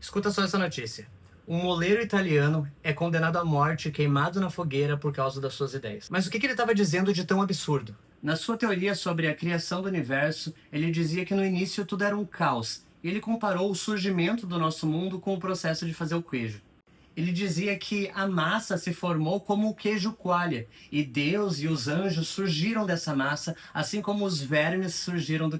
Escuta só essa notícia. Um moleiro italiano é condenado à morte queimado na fogueira por causa das suas ideias. Mas o que ele estava dizendo de tão absurdo? Na sua teoria sobre a criação do universo, ele dizia que no início tudo era um caos. E ele comparou o surgimento do nosso mundo com o processo de fazer o queijo. Ele dizia que a massa se formou como o queijo coalha, e Deus e os anjos surgiram dessa massa, assim como os vermes surgem do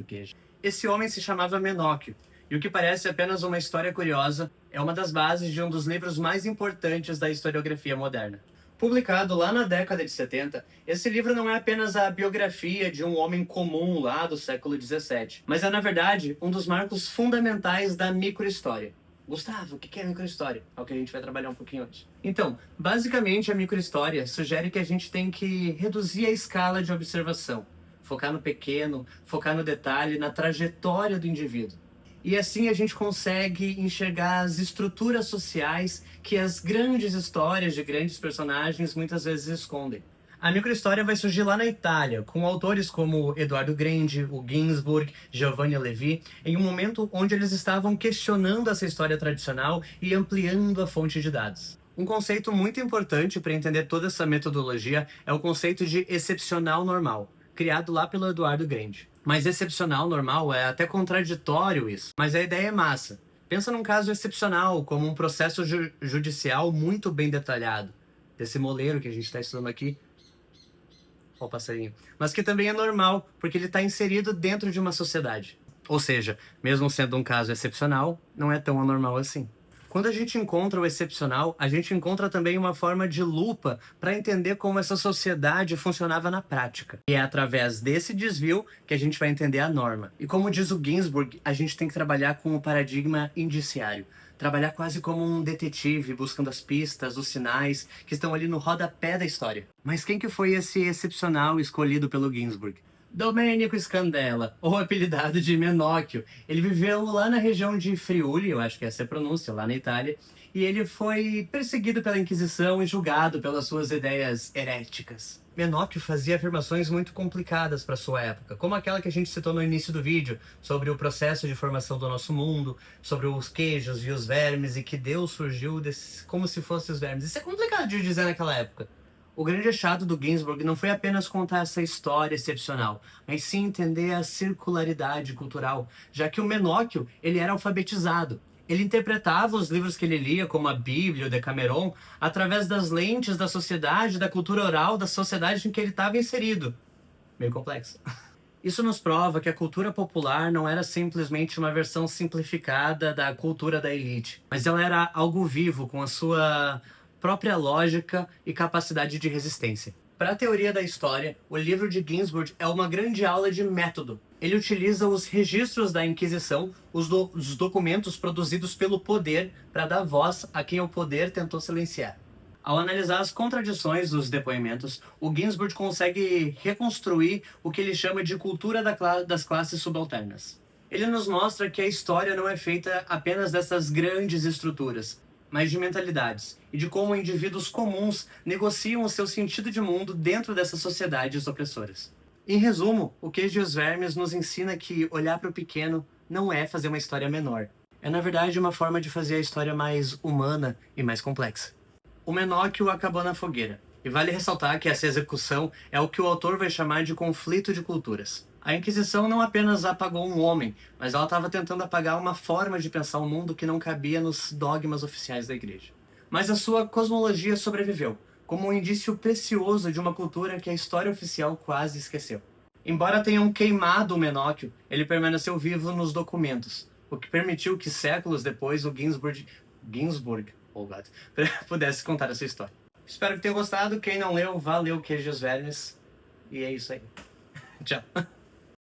queijo. Esse homem se chamava Menóquio, e o que parece apenas uma história curiosa é uma das bases de um dos livros mais importantes da historiografia moderna. Publicado lá na década de 70, esse livro não é apenas a biografia de um homem comum lá do século 17, mas é, na verdade, um dos marcos fundamentais da microhistória. Gustavo, o que é microhistória? É o que a gente vai trabalhar um pouquinho hoje. Então, basicamente a microhistória sugere que a gente tem que reduzir a escala de observação, focar no pequeno, focar no detalhe, na trajetória do indivíduo. E assim a gente consegue enxergar as estruturas sociais que as grandes histórias de grandes personagens muitas vezes escondem. A microhistória vai surgir lá na Itália, com autores como Eduardo Grandi, o Ginsburg, Giovanni Levi, em um momento onde eles estavam questionando essa história tradicional e ampliando a fonte de dados. Um conceito muito importante para entender toda essa metodologia é o conceito de excepcional normal, criado lá pelo Eduardo Grandi. Mas excepcional normal é até contraditório isso, mas a ideia é massa. Pensa num caso excepcional, como um processo judicial muito bem detalhado, desse moleiro que a gente está estudando aqui. Ó o passarinho. Mas que também é normal, porque ele está inserido dentro de uma sociedade. Ou seja, mesmo sendo um caso excepcional, não é tão anormal assim. Quando a gente encontra o excepcional, a gente encontra também uma forma de lupa para entender como essa sociedade funcionava na prática. E é através desse desvio que a gente vai entender a norma. E como diz o Ginsburg, a gente tem que trabalhar com o paradigma indiciário. Trabalhar quase como um detetive, buscando as pistas, os sinais que estão ali no rodapé da história. Mas quem que foi esse excepcional escolhido pelo Ginsburg? Domenico Scandella, ou apelidado de Menóquio. Ele viveu lá na região de Friuli, eu acho que essa é a pronúncia, lá na Itália, e ele foi perseguido pela Inquisição e julgado pelas suas ideias heréticas. Menóquio fazia afirmações muito complicadas para sua época, como aquela que a gente citou no início do vídeo, sobre o processo de formação do nosso mundo, sobre os queijos e os vermes, e que Deus surgiu como se fossem os vermes. Isso é complicado de dizer naquela época. O grande achado do Ginsburg não foi apenas contar essa história excepcional, mas sim entender a circularidade cultural, já que o Menóquio, ele era alfabetizado. Ele interpretava os livros que ele lia, como a Bíblia, o Decameron, através das lentes da sociedade, da cultura oral, da sociedade em que ele estava inserido. Meio complexo. Isso nos prova que a cultura popular não era simplesmente uma versão simplificada da cultura da elite, mas ela era algo vivo, com a sua própria lógica e capacidade de resistência. Para a teoria da história, o livro de Ginsburg é uma grande aula de método. Ele utiliza os registros da Inquisição, os documentos produzidos pelo poder, para dar voz a quem o poder tentou silenciar. Ao analisar as contradições dos depoimentos, o Ginsburg consegue reconstruir o que ele chama de cultura das classes subalternas. Ele nos mostra que a história não é feita apenas dessas grandes estruturas, mas de mentalidades, e de como indivíduos comuns negociam o seu sentido de mundo dentro dessas sociedades opressoras. Em resumo, o Queijo e os Vermes nos ensina que olhar para o pequeno não é fazer uma história menor. É, na verdade, uma forma de fazer a história mais humana e mais complexa. O Menóquio acabou na fogueira, e vale ressaltar que essa execução é o que o autor vai chamar de conflito de culturas. A Inquisição não apenas apagou um homem, mas ela estava tentando apagar uma forma de pensar o mundo que não cabia nos dogmas oficiais da igreja. Mas a sua cosmologia sobreviveu, como um indício precioso de uma cultura que a história oficial quase esqueceu. Embora tenham queimado o Menóquio, ele permaneceu vivo nos documentos, o que permitiu que séculos depois o Ginsburg pudesse contar essa história. Espero que tenham gostado. Quem não leu, vá ler o Queijo e os Vermes. E é isso aí. Tchau.